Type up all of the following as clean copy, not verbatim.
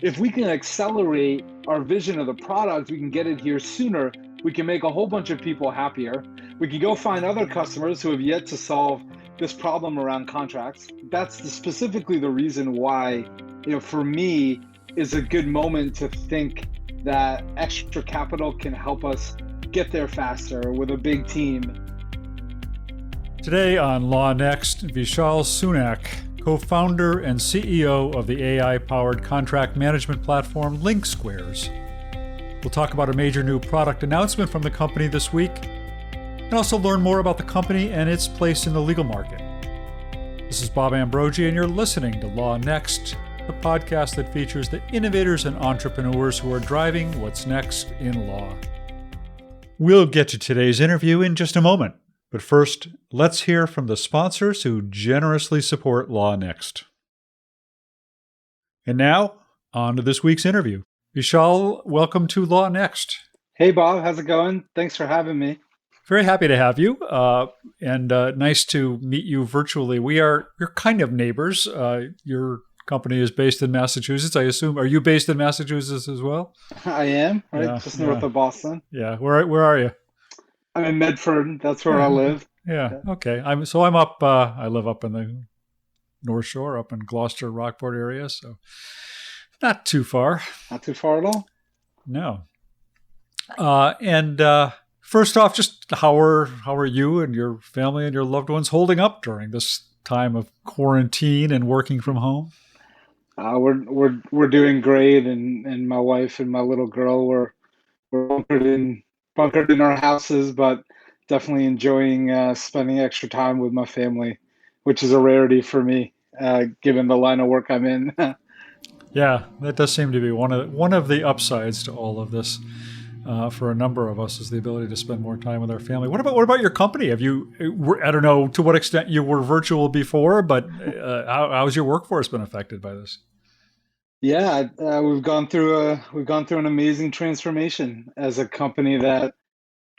if we can accelerate our vision of the product, we can get it here sooner. We can make a whole bunch of people happier. We can go find other customers who have yet to solve this problem around contracts. That's specifically the reason why, for me, is a good moment to think that extra capital can help us get there faster with a big team. Today on Law Next, Vishal Sunak, co-founder and CEO of the AI-powered contract management platform LinkSquares. We'll talk about a major new product announcement from the company this week, and also learn more about the company and its place in the legal market. This is Bob Ambrogi, and you're listening to Law Next, the podcast that features the innovators and entrepreneurs who are driving what's next in law. We'll get to today's interview in just a moment. But first, let's hear from the sponsors who generously support Law Next. And now, on to this week's interview. Vishal, welcome to Law Next. Hey, Bob, how's it going? Thanks for having me. Very happy to have you, and nice to meet you virtually. You're kind of neighbors. Your company is based in Massachusetts, I assume. Are you based in Massachusetts as well? I am, right? Yeah, Just north of Boston. Yeah. Where are you? I'm in Medford. That's where I live. Yeah. Okay. I'm up. I live up in the North Shore, up in Gloucester, Rockport area. So not too far. Not too far at all. No. And first off, just how are you and your family and your loved ones holding up during this time of quarantine and working from home? We're doing great, and my wife and my little girl we're bunkered in our houses, but definitely enjoying spending extra time with my family, which is a rarity for me, given the line of work I'm in. Yeah, that does seem to be one of the upsides to all of this for a number of us, is the ability to spend more time with our family. What about your company? Have you? I don't know to what extent you were virtual before, but how's your workforce been affected by this? Yeah, we've gone through an amazing transformation as a company that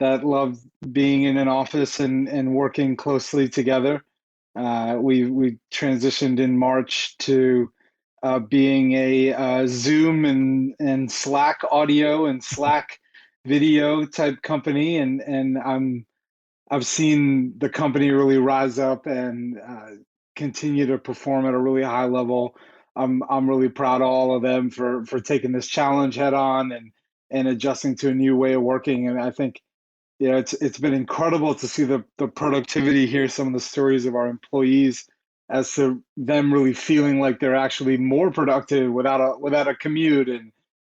loved being in an office and working closely together. We transitioned in March to being a Zoom and Slack audio and Slack video type company, and I've seen the company really rise up and continue to perform at a really high level. I'm really proud of all of them for taking this challenge head on and adjusting to a new way of working. And I think it's been incredible to see the productivity, hear some of the stories of our employees as to them really feeling like they're actually more productive without a commute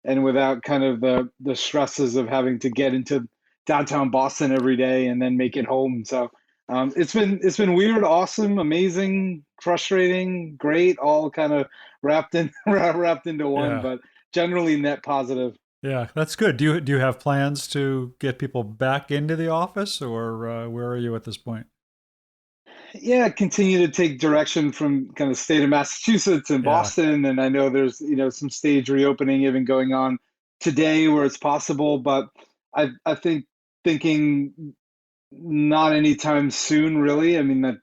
and without kind of the stresses of having to get into downtown Boston every day and then make it home. So it's been weird, awesome, amazing, frustrating, great, all kind of wrapped into one, Yeah. but generally net positive. Yeah, that's good. Do you have plans to get people back into the office, or where are you at this point? Yeah, continue to take direction from kind of state of Massachusetts and Yeah. Boston, and I know there's some stage reopening even going on today where it's possible, but I think thinking not anytime soon, really. I mean that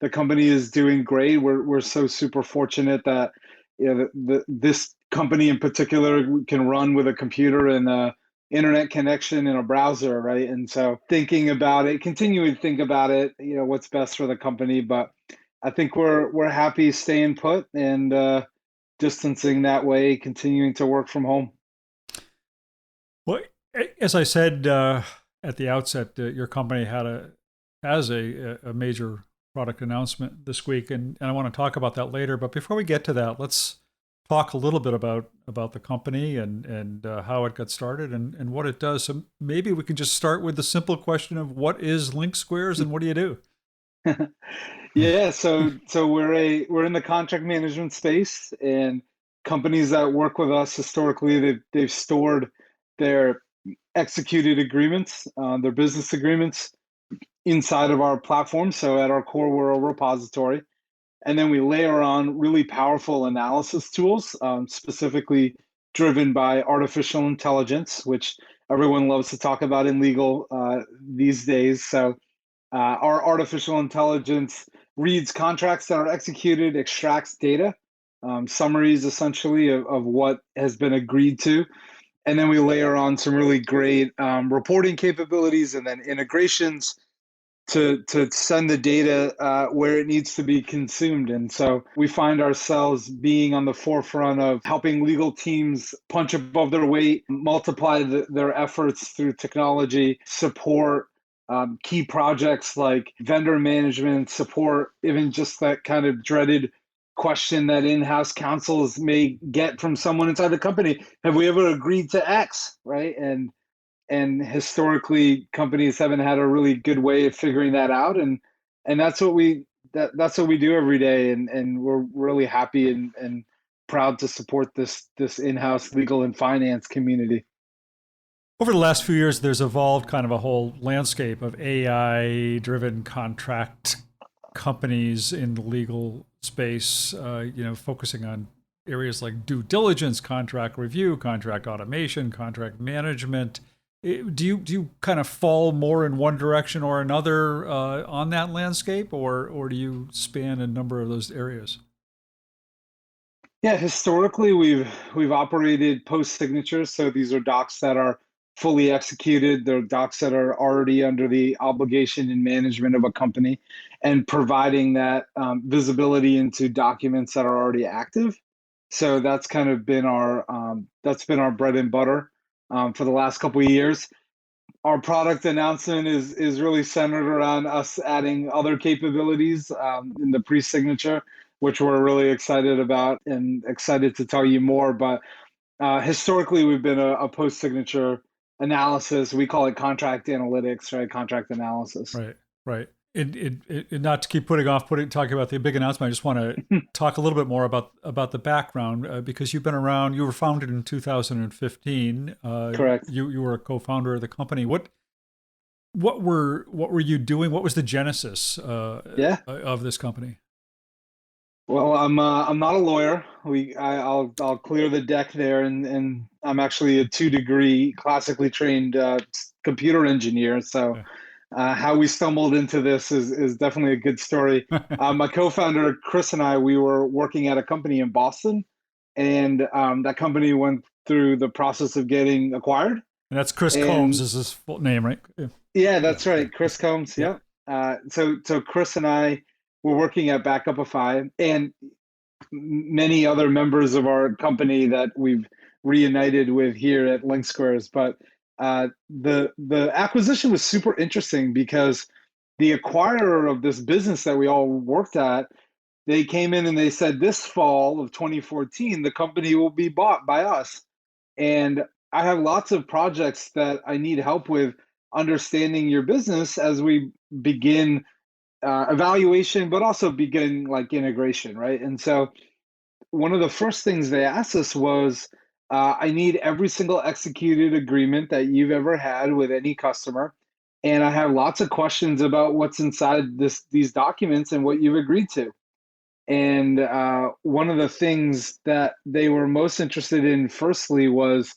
the company is doing great. We're so super fortunate that this company in particular can run with a computer and a internet connection and a browser, right? And so thinking about it, continuing to think about it, what's best for the company. But I think we're happy staying put and distancing that way, continuing to work from home. Well, as I said at the outset, your company has a major product announcement this week, and I want to talk about that later. But before we get to that, let's talk a little bit about the company and how it got started and what it does. So maybe we can just start with the simple question of what is LinkSquares and what do you do? Yeah, so we're in the contract management space, and companies that work with us historically, they've stored their executed agreements, their business agreements inside of our platform. So at our core, we're a repository. And then we layer on really powerful analysis tools, specifically driven by artificial intelligence, which everyone loves to talk about in legal these days. So our artificial intelligence reads contracts that are executed, extracts data, summaries essentially of what has been agreed to. And then we layer on some really great reporting capabilities and then integrations to send the data where it needs to be consumed. And so we find ourselves being on the forefront of helping legal teams punch above their weight, multiply their efforts through technology, support key projects like vendor management, support even just that kind of dreaded question that in-house counsels may get from someone inside the company. Have we ever agreed to X, right? And historically companies haven't had a really good way of figuring that out, and that's what we do every day, and we're really happy and proud to support this in-house legal and finance community. Over the last few years, there's evolved kind of a whole landscape of AI-driven contract companies in the legal space, focusing on areas like due diligence, contract review, contract automation, contract management. Do you kind of fall more in one direction or another on that landscape, or do you span a number of those areas? Yeah, historically we've operated post signatures, so these are docs that are fully executed. They're docs that are already under the obligation and management of a company, and providing that visibility into documents that are already active. So that's kind of been our bread and butter for the last couple of years. Our product announcement is really centered around us adding other capabilities in the pre-signature, which we're really excited about and excited to tell you more. But historically, we've been a post-signature analysis. We call it contract analytics, right? Contract analysis. Right, right. Not to keep talking about the big announcement. I just want to talk a little bit more about the background because you've been around. You were founded in 2015. Correct. You were a co-founder of the company. What were you doing? What was the genesis Yeah. of this company? Well, I'm not a lawyer. I'll clear the deck there, and I'm actually a 2-degree classically trained computer engineer. So Yeah. how we stumbled into this is definitely a good story. My co-founder Chris and I, we were working at a company in Boston, and that company went through the process of getting acquired. And that's Chris Combs And is his full name, right? Yeah, yeah, yeah, that's right, Chris Combs. yeah. Yep. So Chris and I were working at Backupify, and many other members of our company that we've reunited with here at LinkSquares. But the acquisition was super interesting because the acquirer of this business that we all worked at, they came in and they said this fall of 2014, the company will be bought by us. And I have lots of projects that I need help with understanding your business as we begin evaluation, but also begin like integration, right? And so one of the first things they asked us was, I need every single executed agreement that you've ever had with any customer. And I have lots of questions about what's inside these documents and what you've agreed to. And one of the things that they were most interested in, firstly, was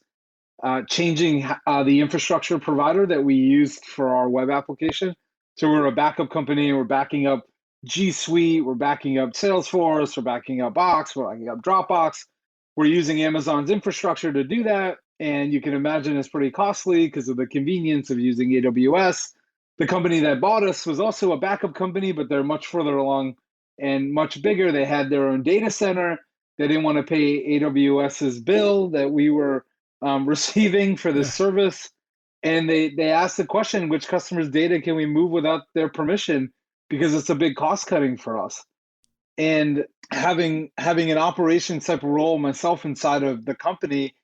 changing the infrastructure provider that we used for our web application. So we're a backup company. We're backing up G Suite. We're backing up Salesforce. We're backing up Box. We're backing up Dropbox. We're using Amazon's infrastructure to do that. And you can imagine it's pretty costly because of the convenience of using AWS. The company that bought us was also a backup company, but they're much further along and much bigger. They had their own data center. They didn't want to pay AWS's bill that we were receiving for this Yeah. service. And they asked the question, which customers' data can we move without their permission? Because it's a big cost cutting for us. And having an operations type of role myself inside of the company,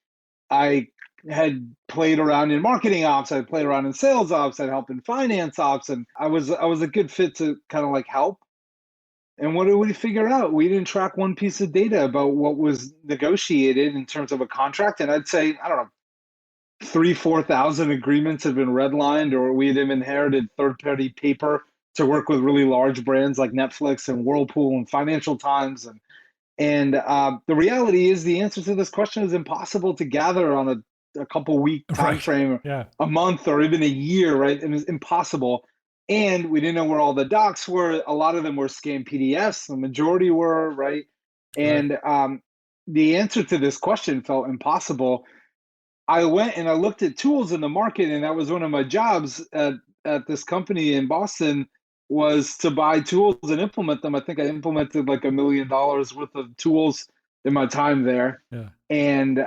I had played around in marketing ops, I played around in sales ops, I'd help in finance ops, and I was a good fit to kind of like help. And what did we figure out? We didn't track one piece of data about what was negotiated in terms of a contract. And I'd say, I don't know, 3,000-4,000 agreements had been redlined, or we had inherited third-party paper to work with really large brands like Netflix and Whirlpool and Financial Times. And the reality is the answer to this question is impossible to gather on a couple week time Right. frame, Yeah. a month, or even a year, right? It was impossible. And we didn't know where all the docs were. A lot of them were scanned PDFs. The majority were, right? Right. And the answer to this question felt impossible. I went and I looked at tools in the market, and that was one of my jobs at this company in Boston, was to buy tools and implement them. I think I implemented like $1 million worth of tools in my time there. Yeah. And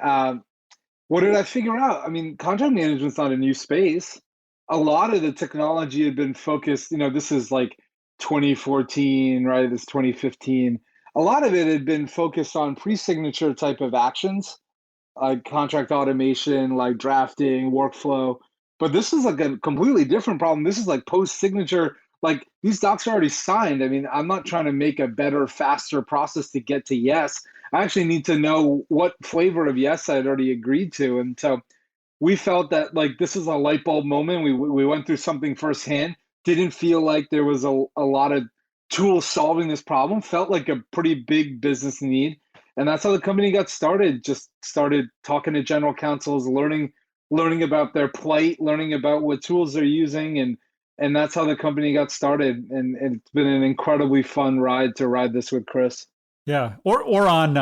what did I figure out? I mean, contract management's not a new space. A lot of the technology had been focused, this is like 2014, right? This 2015. A lot of it had been focused on pre-signature type of actions, like contract automation, like drafting, workflow. But this is like a completely different problem. This is like post-signature, like these docs are already signed. I mean, I'm not trying to make a better, faster process to get to yes. I actually need to know what flavor of yes I'd already agreed to. And so we felt that like this is a light bulb moment. We went through something firsthand. Didn't feel like there was a lot of tools solving this problem. Felt like a pretty big business need, and that's how the company got started. Just started talking to general counsels, learning about their plight, learning about what tools they're using, and that's how the company got started. And it's been an incredibly fun ride to ride this with Chris. Yeah, or on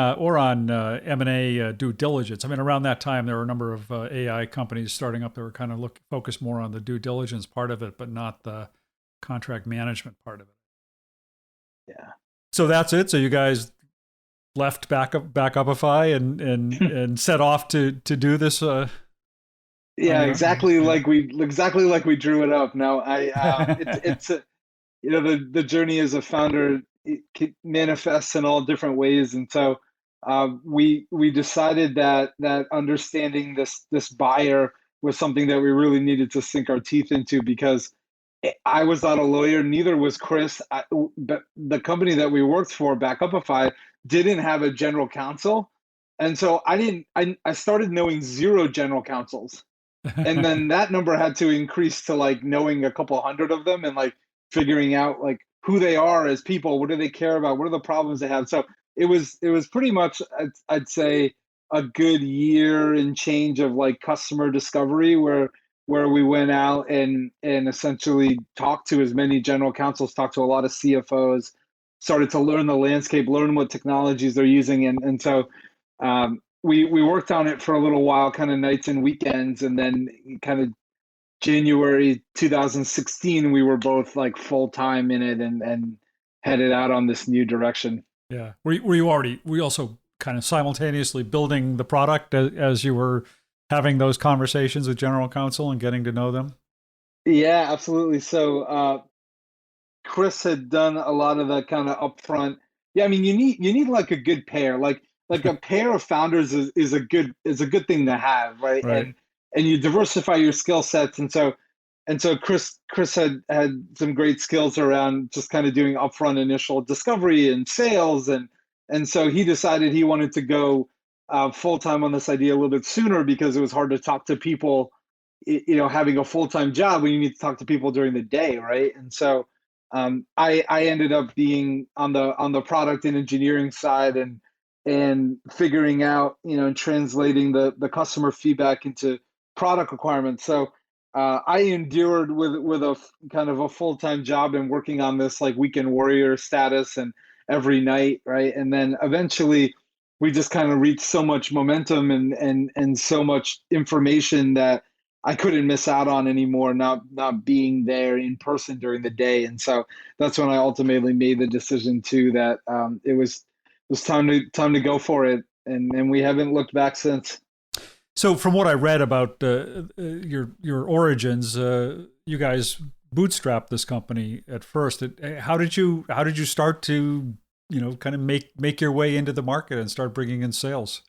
M&A due diligence. I mean, around that time, there were a number of AI companies starting up that were kind of focused more on the due diligence part of it, but not the contract management part of it. Yeah. So that's it. So you guys left Backupify and set off to do this on Yeah, your own. exactly like we drew it up. Now I it's the journey as a founder, it manifests in all different ways, and so we decided that understanding this buyer was something that we really needed to sink our teeth into, because I was not a lawyer, neither was Chris. But the company that we worked for, Backupify, didn't have a general counsel, and so I didn't. I started knowing zero general counsels, and then that number had to increase to like knowing a couple hundred of them, and like figuring out like who they are as people, what do they care about, what are the problems they have. So it was pretty much, I'd say, a good year and change of like customer discovery, where we went out and essentially talked to as many general counsels, talked to a lot of CFOs, started to learn the landscape, learn what technologies they're using, and so we worked on it for a little while, kind of nights and weekends, and then kind of January 2016, we were both like full time in it, and headed out on this new direction. Yeah. Were you also kind of simultaneously building the product as you were having those conversations with general counsel and getting to know them? Yeah, absolutely. So Chris had done a lot of the kind of upfront. Yeah, I mean, you need like a good pair, like a pair of founders is a good thing to have, right? Right. And you diversify your skill sets, and so Chris had some great skills around just kind of doing upfront initial discovery and sales, and so he decided he wanted to go full time on this idea a little bit sooner, because it was hard to talk to people, having a full time job when you need to talk to people during the day, right? And so I ended up being on the product and engineering side, and figuring out, and translating the customer feedback into product requirements. So I endured with a kind of a full time job and working on this like weekend warrior status and every night, right? And then eventually we just kind of reached so much momentum and so much information that I couldn't miss out on anymore, not being there in person during the day. And so that's when I ultimately made the decision too, that it was time to go for it, and we haven't looked back since. So from what I read about your origins, you guys bootstrapped this company at first. How did you start to kind of make your way into the market and start bringing in sales?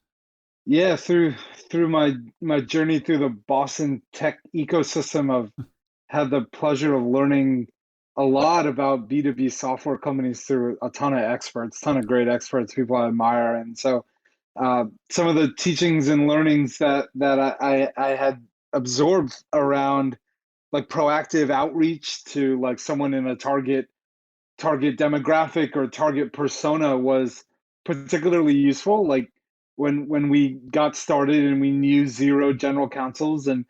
Yeah, through my journey through the Boston tech ecosystem, I've had the pleasure of learning a lot about B2B software companies through a ton of experts, ton of great experts, people I admire. And so some of the teachings and learnings that I had absorbed around like proactive outreach to like someone in a target demographic or target persona was particularly useful. Like when we got started and we knew zero general counsels, and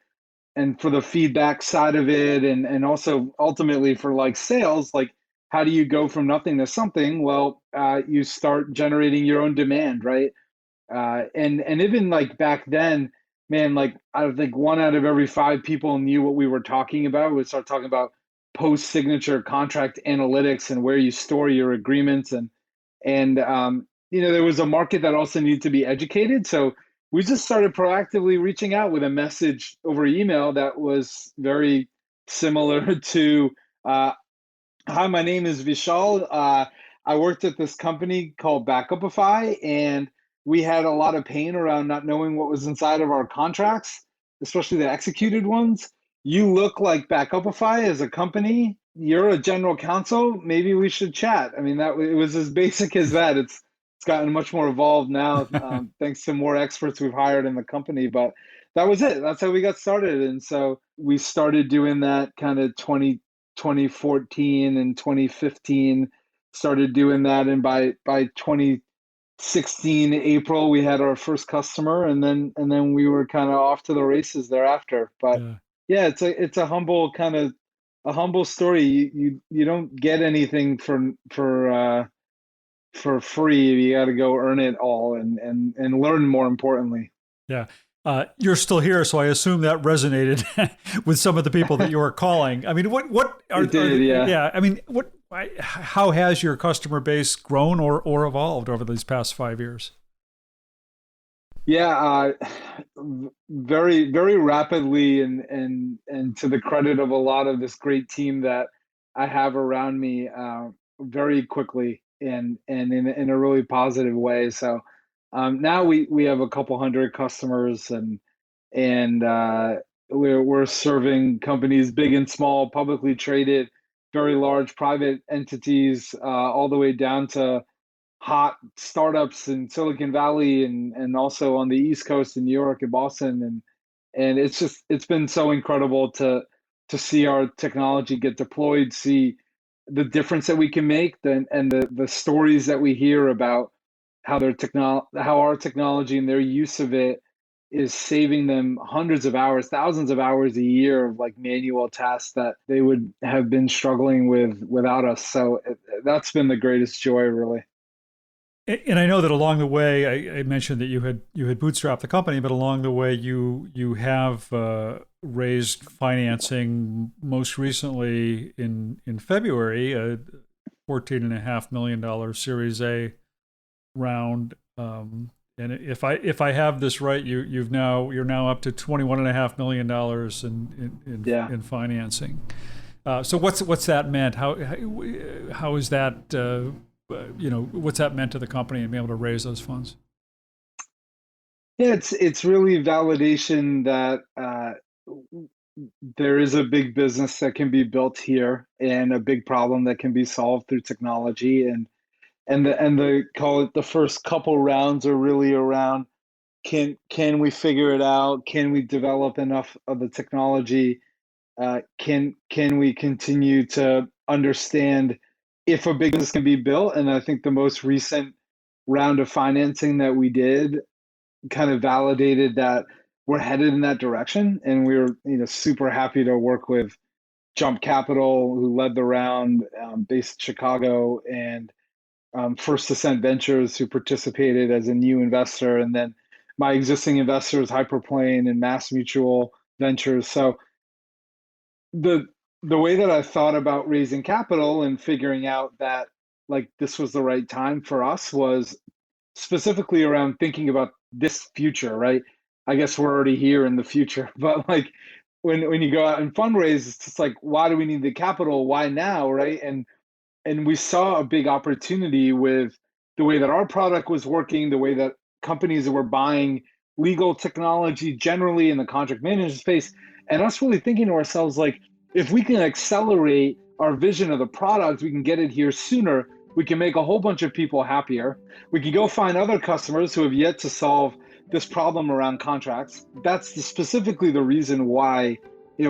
for the feedback side of it, and also ultimately for like sales, like how do you go from nothing to something? Well, you start generating your own demand, right? And even like back then, man, like I think one out of every five people knew what we were talking about. We start talking about post-signature contract analytics and where you store your agreements, and there was a market that also needed to be educated. So we just started proactively reaching out with a message over email that was very similar to, hi, my name is Vishal. I worked at this company called Backupify, and we had a lot of pain around not knowing what was inside of our contracts, especially the executed ones. You look like Backupify as a company. You're a general counsel. Maybe we should chat. I mean, it was as basic as that. It's gotten much more evolved now, thanks to more experts we've hired in the company. But that was it. That's how we got started. And so we started doing that kind of 2014 and 2015, started doing that, and by 2016 April we had our first customer, and then we were kind of off to the races thereafter. But Yeah. yeah, it's a humble kind of a humble story. You don't get anything for free. You got to go earn it all, and learn, more importantly. Yeah. You're still here, so I assume that resonated with some of the people that you were calling. I mean, what are, It did, yeah. yeah. I mean, how has your customer base grown or evolved over these past 5 years? Yeah, very, very rapidly, and to the credit of a lot of this great team that I have around me, very quickly, and in a really positive way. So now we have a couple hundred customers, and we're serving companies big and small, publicly traded, very large private entities, all the way down to hot startups in Silicon Valley, and also on the East Coast in New York and Boston, and it's been so incredible to see our technology get deployed, see the difference that we can make, and the stories that we hear about how our technology and their use of it is saving them hundreds of hours, thousands of hours a year of like manual tasks that they would have been struggling with without us. So that's been the greatest joy, really. And I know that along the way, I mentioned that you had bootstrapped the company, but along the way, you have raised financing. Most recently, in February, a $14.5 million Series A round. And if I have this right, you're now up to $21.5 million in financing. So what's that meant? How is that? What's that meant to the company and being able to raise those funds? Yeah, it's really validation that there is a big business that can be built here, and a big problem that can be solved through technology, and the call it the first couple rounds are really around, can we figure it out? Can we develop enough of the technology? Can we continue to understand if a business can be built? And I think the most recent round of financing that we did kind of validated that we're headed in that direction. And we were, super happy to work with Jump Capital, who led the round, based in Chicago, and First Ascent Ventures, who participated as a new investor, and then my existing investors, Hyperplane and Mass Mutual Ventures. So the way that I thought about raising capital and figuring out that like this was the right time for us was specifically around thinking about this future, right? I guess we're already here in the future, but like when you go out and fundraise, it's just like, why do we need the capital? Why now, right? And we saw a big opportunity with the way that our product was working, the way that companies were buying legal technology generally in the contract management space, and us really thinking to ourselves, like, if we can accelerate our vision of the product, we can get it here sooner. We can make a whole bunch of people happier. We can go find other customers who have yet to solve this problem around contracts. That's specifically the reason why,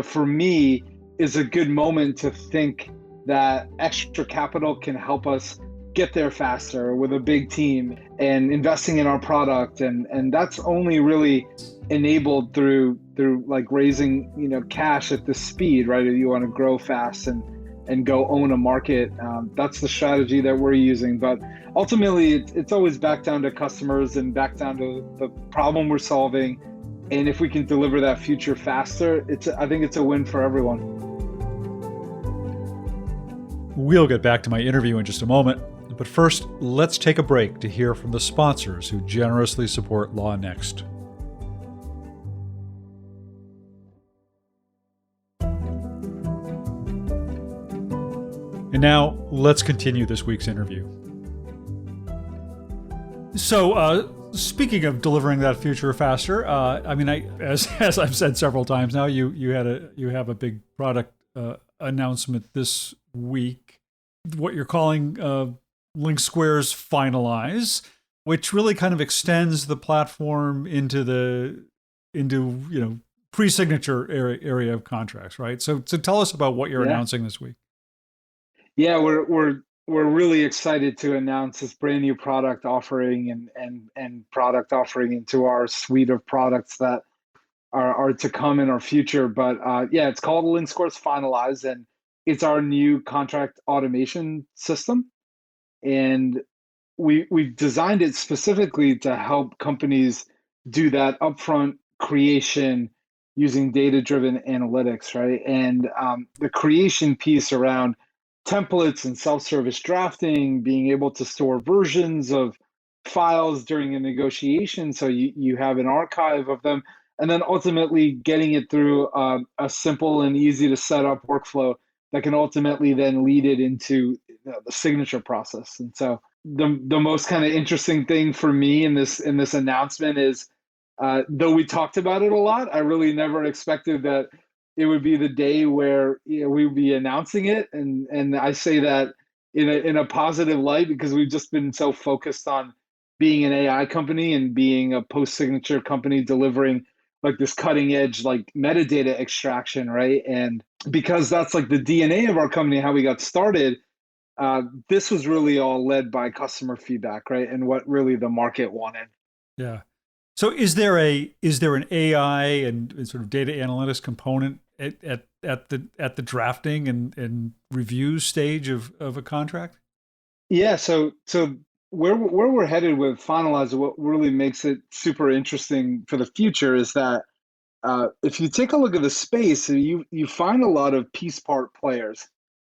for me, is a good moment to think that extra capital can help us get there faster with a big team and investing in our product, and that's only really enabled through like raising cash at this speed, right? You want to grow fast, and and go own a market. That's the strategy that we're using. But ultimately, it's always back down to customers and back down to the problem we're solving. And if we can deliver that future faster, I think it's a win for everyone. We'll get back to my interview in just a moment. But first, let's take a break to hear from the sponsors who generously support Law Next. And now, let's continue this week's interview. So, speaking of delivering that future faster, as I've said several times now, you have a big product announcement this week, what you're calling LinkSquares Finalize, which really kind of extends the platform into pre-signature area of contracts, right? So tell us about what you're announcing this week. Yeah, we're really excited to announce this brand new product offering and product offering into our suite of products that are to come in our future. But it's called LinkSquares Finalize, and it's our new contract automation system. And we've designed it specifically to help companies do that upfront creation using data-driven analytics, right? And the creation piece around templates and self-service drafting, being able to store versions of files during a negotiation so you have an archive of them, and then ultimately getting it through a simple and easy to set up workflow that can ultimately then lead it into the signature process. And so the most kind of interesting thing for me in this announcement is, though we talked about it a lot, I really never expected that it would be the day where we would be announcing it. And I say that in a positive light because we've just been so focused on being an AI company and being a post-signature company delivering like this cutting edge like metadata extraction, right? And because that's like the DNA of our company, how we got started, this was really all led by customer feedback, right? And what really the market wanted. Yeah. So is there an AI and sort of data analytics component at the drafting and review stage of a contract? Yeah. So where we're headed with Finalize, what really makes it super interesting for the future is that if you take a look at the space, you find a lot of piece part players,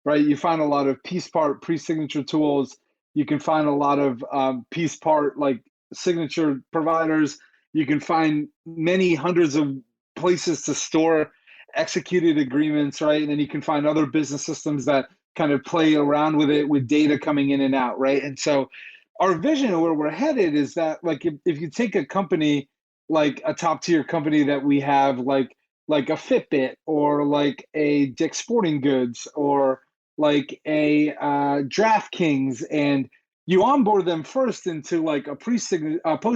right? You find a lot of piece part pre-signature tools. You can find a lot of piece part like signature providers. You can find many hundreds of places to store executed agreements, right? And then you can find other business systems that kind of play around with it with data coming in and out, right? And so our vision of where we're headed is that like if you take a company like a top tier company that we have like a Fitbit or like a Dick's Sporting Goods or like a DraftKings, and you onboard them first into like a post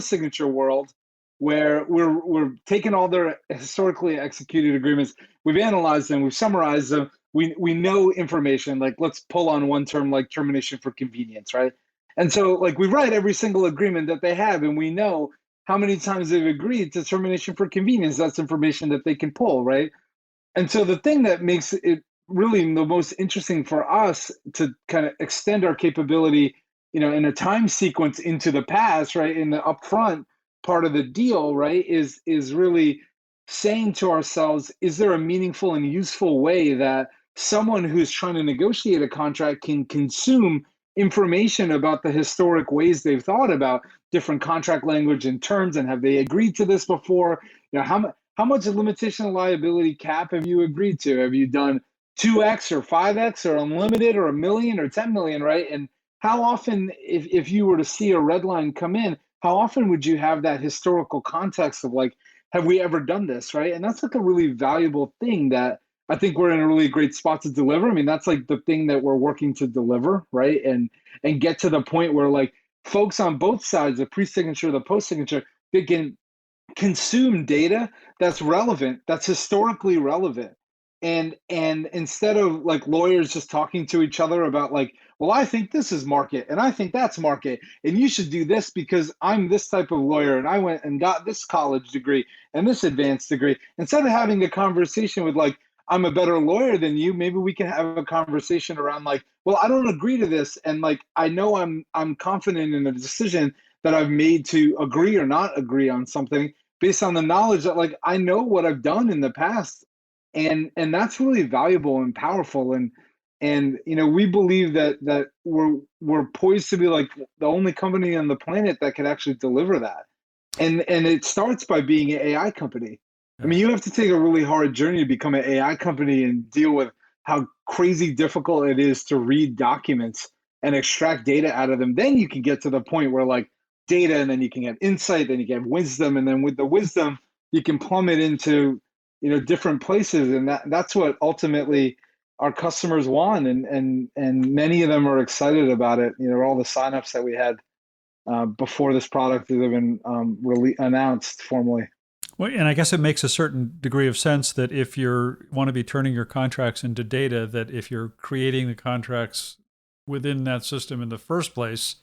signature world where we're taking all their historically executed agreements, we've analyzed them, we've summarized them, we know information, like let's pull on one term like termination for convenience, right? And so like we write every single agreement that they have, and we know how many times they've agreed to termination for convenience. That's information that they can pull, right? And so the thing that makes it really the most interesting for us to kind of extend our capability, in a time sequence into the past, right, in the upfront part of the deal, right, is really saying to ourselves, is there a meaningful and useful way that someone who's trying to negotiate a contract can consume information about the historic ways they've thought about different contract language and terms, and have they agreed to this before? How much limitation of liability cap have you agreed to? Have you done 2x or 5x or unlimited or a million or 10 million, right? And how often, if you were to see a red line come in, how often would you have that historical context of like, have we ever done this, right? And that's like a really valuable thing that I think we're in a really great spot to deliver. I mean, that's like the thing that we're working to deliver, right? And get to the point where like folks on both sides, the pre-signature, the post-signature, they can consume data that's relevant, that's historically relevant. And instead of like lawyers just talking to each other about like, well, I think this is market and I think that's market, and you should do this because I'm this type of lawyer and I went and got this college degree and this advanced degree, instead of having a conversation with like, I'm a better lawyer than you. Maybe we can have a conversation around like, well, I don't agree to this, and like I know I'm confident in the decision that I've made to agree or not agree on something based on the knowledge that like I know what I've done in the past, and that's really valuable and powerful. And we believe that we're poised to be like the only company on the planet that can actually deliver that. And it starts by being an AI company. I Yeah. mean, you have to take a really hard journey to become an AI company and deal with how crazy difficult it is to read documents and extract data out of them. Then you can get to the point where like data, and then you can have insight, then you can have wisdom, and then with the wisdom, you can plumb it into different places, and that's what ultimately our customers want, and many of them are excited about it. All the signups that we had before this product has been really announced formally. Well, and I guess it makes a certain degree of sense that if you want to be turning your contracts into data, that if you're creating the contracts within that system in the first place,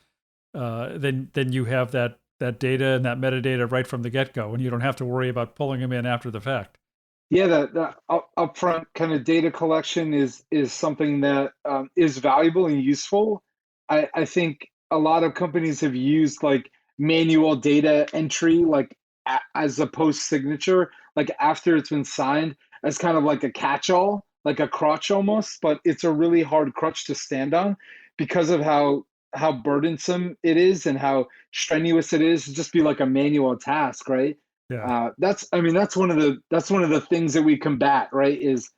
then you have that data and that metadata right from the get go, and you don't have to worry about pulling them in after the fact. Yeah, the upfront kind of data collection is something that is valuable and useful. I think a lot of companies have used like manual data entry, like as a post signature, like after it's been signed, as kind of like a catch-all, like a crutch almost. But it's a really hard crutch to stand on because of how burdensome it is and how strenuous it is to just be like a manual task, right? Yeah, I mean, that's one of the things that we combat, right? Is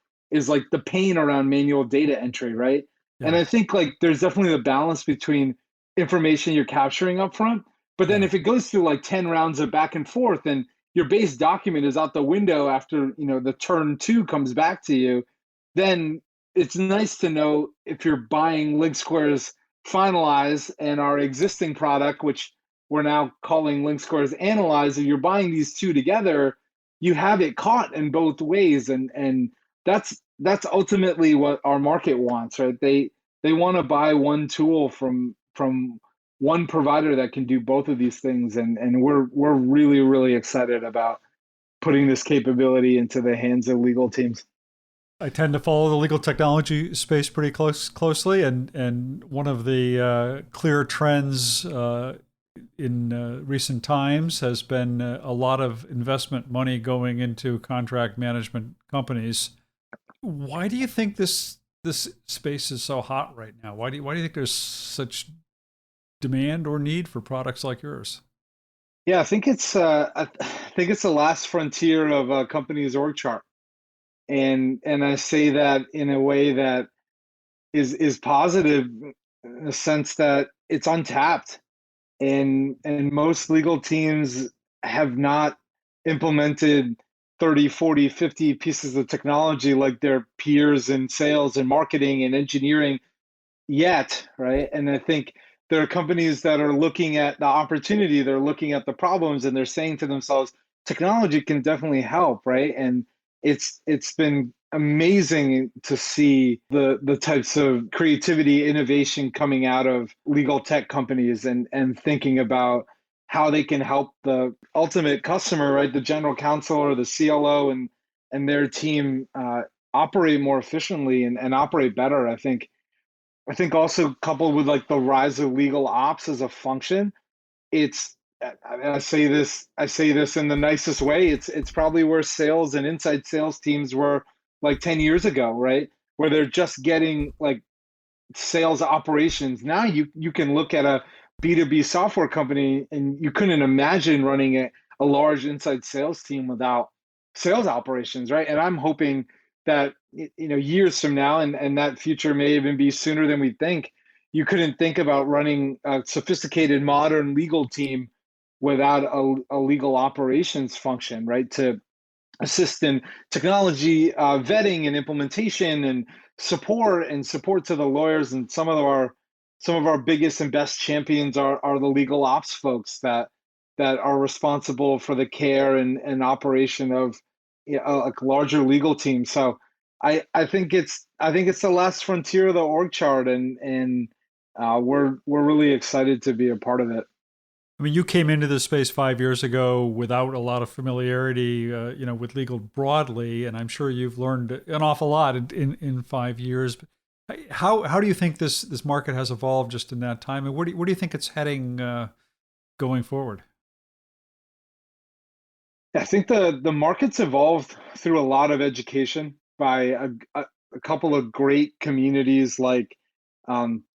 like the pain around manual data entry, right? And yeah, I think like there's definitely the balance between information you're capturing up front, but then yeah. if it goes through like 10 rounds of back and forth and your base document is out the window after the turn two comes back to you, then it's nice to know if you're buying LinkSquares finalize and our existing product, which we're now calling LinkSquares Analyzer, you're buying these two together, you have it caught in both ways, and that's ultimately what our market wants, right? They want to buy one tool from one provider that can do both of these things, and we're really excited about putting this capability into the hands of legal teams. I tend to follow the legal technology space pretty closely, and one of the clear trends in recent times has been a lot of investment money going into contract management companies. Why do you think this space is so hot right now? Why do you think there's such demand or need for products like yours? Yeah, I think it's the last frontier of a company's org chart, and I say that in a way that is positive in the sense that it's untapped, and most legal teams have not implemented 30, 40, 50 pieces of technology like their peers in sales and marketing and engineering yet, right? And I think there are companies that are looking at the opportunity, they're looking at the problems, and they're saying to themselves, technology can definitely help, right? And it's been amazing to see the types of creativity, innovation coming out of legal tech companies, and thinking about how they can help the ultimate customer, right? The general counsel or the CLO and their team operate more efficiently and operate better. I think also coupled with like the rise of legal ops as a function, it's I say this in the nicest way. It's probably where sales and inside sales teams were like 10 years ago, right? Where they're just getting like sales operations. Now you can look at a B2B software company and you couldn't imagine running a large inside sales team without sales operations, right? And I'm hoping that years from now, and that future may even be sooner than we think, you couldn't think about running a sophisticated modern legal team without a legal operations function, right? To assist in technology vetting and implementation and support to the lawyers. And some of our biggest and best champions are the legal ops folks that are responsible for the care and operation of a larger legal team. So I think it's the last frontier of the org chart, and we're really excited to be a part of it. I mean, you came into this space 5 years ago without a lot of familiarity, with legal broadly, and I'm sure you've learned an awful lot in 5 years. How do you think this market has evolved just in that time, and where do you think it's heading going forward? I think the market's evolved through a lot of education by a couple of great communities like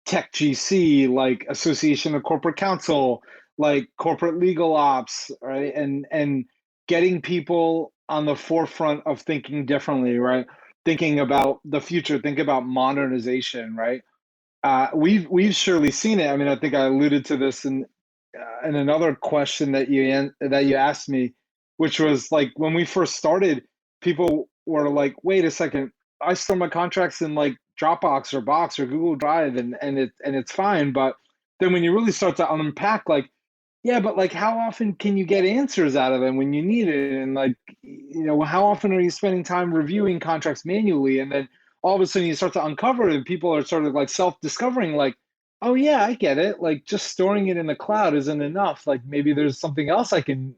Tech GC, like Association of Corporate Counsel, like Corporate Legal Ops, right? And getting people on the forefront of thinking differently, right? Thinking about the future, think about modernization, right? We've surely seen it. I mean, I think I alluded to this in another question that you asked me, which was like when we first started, people were like, "Wait a second, I store my contracts in like Dropbox or Box or Google Drive, and it's fine." But then when you really start to unpack, like, yeah, but like, how often can you get answers out of them when you need it? And like, how often are you spending time reviewing contracts manually? And then all of a sudden you start to uncover it, and people are sort of like self-discovering, like, oh yeah, I get it. Like just storing it in the cloud isn't enough. Like maybe there's something else I can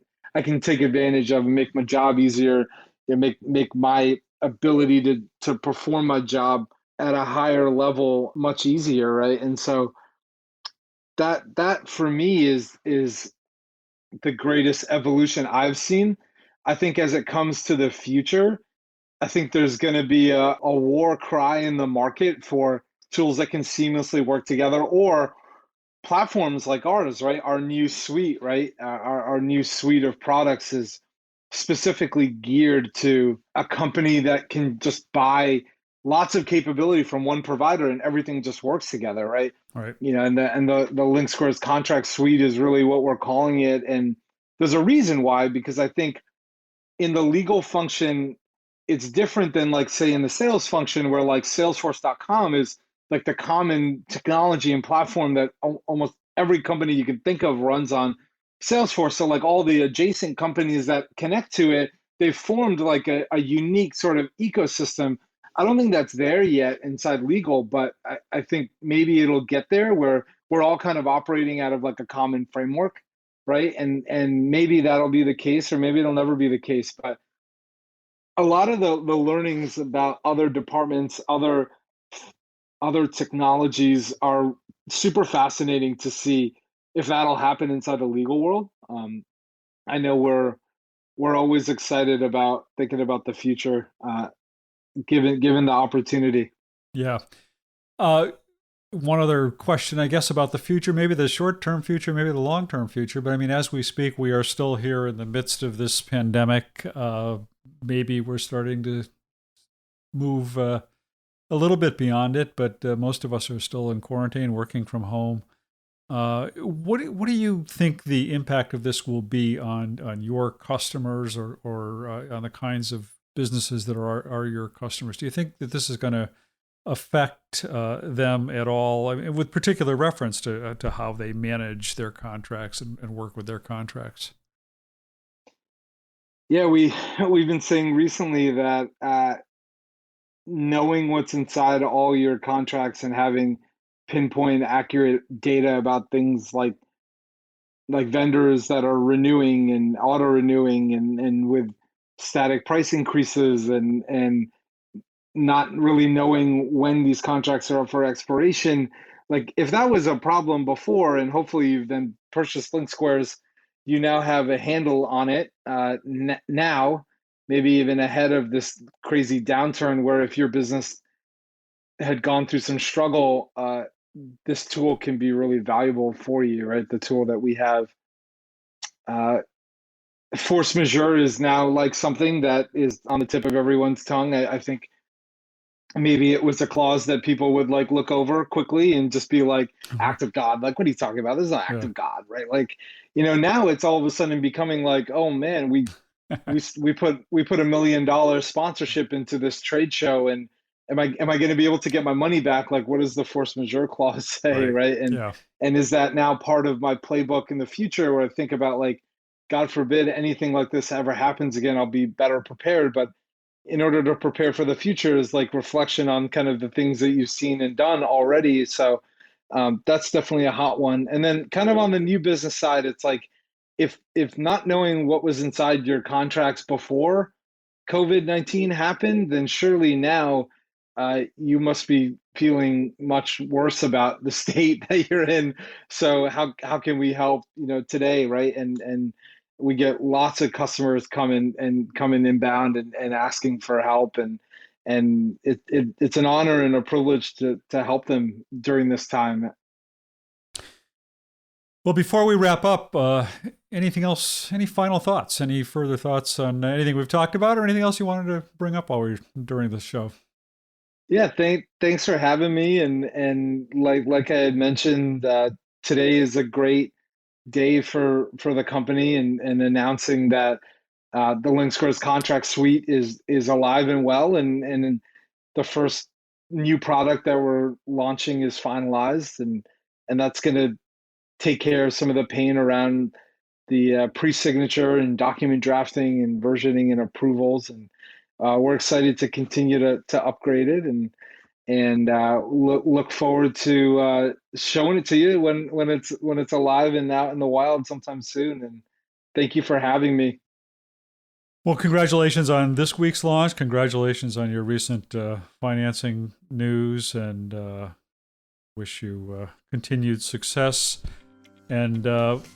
take advantage of and make my job easier and make my ability to perform my job at a higher level much easier, right? And so that for me is the greatest evolution I've seen. I think as it comes to the future, I think there's going to be a war cry in the market for tools that can seamlessly work together, or platforms like ours, right? Our new suite, right? Our new suite of products is specifically geared to a company that can just buy lots of capability from one provider and everything just works together, right? All right. And the LinkSquares contract suite is really what we're calling it. And there's a reason why, because I think in the legal function, it's different than like say in the sales function where like Salesforce.com is like the common technology and platform that almost every company you can think of runs on Salesforce. So like all the adjacent companies that connect to it, they've formed like a unique sort of ecosystem. I don't think that's there yet inside legal, but I think maybe it'll get there where we're all kind of operating out of like a common framework, right? And maybe that'll be the case, or maybe it'll never be the case. But a lot of the learnings about other departments, other technologies are super fascinating to see if that'll happen inside the legal world. I know we're always excited about thinking about the future, given the opportunity. Yeah. Uh, One other question, I guess, about the future, maybe the short-term future, maybe the long-term future. But I mean, as we speak, we are still here in the midst of this pandemic. Maybe we're starting to move a little bit beyond it, but most of us are still in quarantine, working from home. What do you think the impact of this will be on your customers, or on the kinds of businesses that are your customers? Do you think that this is going to affect them at all? I mean, with particular reference to how they manage their contracts and work with their contracts. Yeah, we've been saying recently that knowing what's inside all your contracts and having pinpoint accurate data about things like vendors that are renewing and auto renewing and with static price increases and not really knowing when these contracts are up for expiration. Like if that was a problem before, and hopefully you've then purchased LinkSquares, you now have a handle on it now, maybe even ahead of this crazy downturn where if your business had gone through some struggle, this tool can be really valuable for you, right? The tool that we have. Uh, Force majeure is now like something that is on the tip of everyone's tongue. I think maybe it was a clause that people would like look over quickly and just be like, Mhm. act of God. Like, what are you talking about? This is an act Yeah. of God, right? Like, now it's all of a sudden becoming like, oh man, we put $1 million sponsorship into this trade show, and am I going to be able to get my money back? Like, what does the force majeure clause say, Right. right? And Yeah. and is that now part of my playbook in the future, where I think about like, God forbid anything like this ever happens again, I'll be better prepared. But in order to prepare for the future is like reflection on kind of the things that you've seen and done already. So That's definitely a hot one. And then kind of on the new business side, it's like if not knowing what was inside your contracts before COVID-19 happened, then surely now you must be feeling much worse about the state that you're in. So how can we help, today, right? And we get lots of customers coming inbound and asking for help, and it's an honor and a privilege to help them during this time. Well, before we wrap up, anything else? Any final thoughts? Any further thoughts on anything we've talked about, or anything else you wanted to bring up during the show? Yeah, thanks for having me. And like I had mentioned, today is a great day for the company, and announcing that the LinkSquares contract suite is alive and well, and the first new product that we're launching is finalized, and that's going to take care of some of the pain around the pre-signature and document drafting and versioning and approvals. And we're excited to continue to upgrade it, and look forward to showing it to you when it's alive and out in the wild sometime soon. And thank you for having me. Well, congratulations on this week's launch. Congratulations on your recent financing news, and wish you continued success. And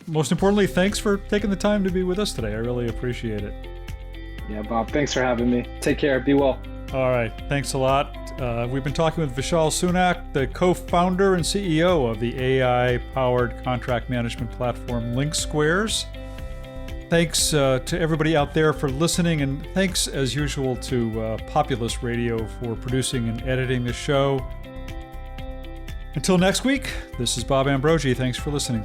most importantly, thanks for taking the time to be with us today. I really appreciate it. Yeah, Bob, thanks for having me. Take care. Be well. All right. Thanks a lot. We've been talking with Vishal Sunak, the co-founder and CEO of the AI-powered contract management platform LinkSquares. Thanks to everybody out there for listening, and thanks, as usual, to Populous Radio for producing and editing the show. Until next week, this is Bob Ambrogi. Thanks for listening.